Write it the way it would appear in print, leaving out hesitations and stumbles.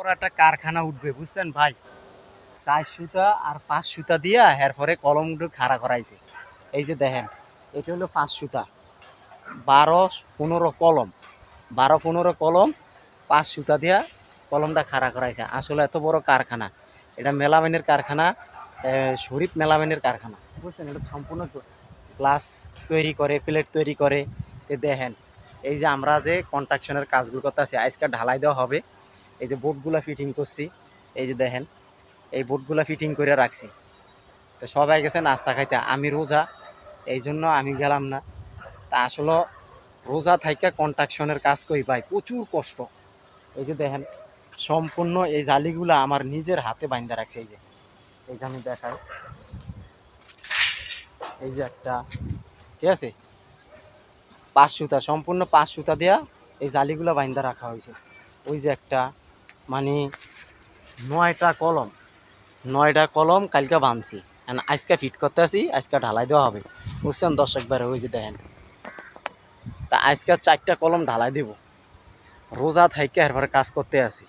বড় একটা কারখানা উঠবে বুঝছেন ভাই। 4 সুতা আর 5 সুতা দিয়া এরপরে কলমগুলো খাড়া করাইছে। এই যে দেখেন, এটা হলো 5 সুতা, 12-15 কলম, 12-15 কলম 5 সুতা দিয়া কলমটা খাড়া করাইছে। আসলে এত বড় কারখানা, এটা মেলামাইনের কারখানা, শরীফ মেলামাইনের কারখানা বুঝছেন। এটা সম্পূর্ণ গ্লাস তৈরি করে, প্লেট তৈরি করে। দেখেন এই যে আমরা যে কনস্ট্রাকশনের কাজগুলো করতে আছি, আজকে ঢালাই দেওয়া হবে। এই যে বোর্ডগুলো ফিটিং করছি, এই যে দেখেন এই বোর্ডগুলো ফিটিং করে রাখছি। তো সবাই গেছে নাস্তা খাইতে, আমি রোজা, এই জন্য আমি গেলাম না। তা আসলে রোজা থাইকা কনস্ট্রাকশনের কাজ করি ভাই, প্রচুর কষ্ট। এই যে দেখেন সম্পূর্ণ এই জালিগুলো আমার নিজের হাতে বাইন্ধা রাখছে। এই যে আমি দেখাই, এই যে একটা, ঠিক আছে, 5 সুতা, সম্পূর্ণ 5 সুতা দেওয়া এই জালিগুলো বাইন্ধা রাখা হয়েছে। ওই যে একটা, মানে 9টা কলম, 9টা কলম কালকে বাঁধছি, আজকে ফিট করতে আসি, আজকে ঢালাই দেওয়া হবে বুঝছেন দর্শক বারে। ওই যে দেখেন, তা আজকে 4টা কলম ঢালাই দেব, রোজা থাইকে এরপরে কাজ করতে আসি।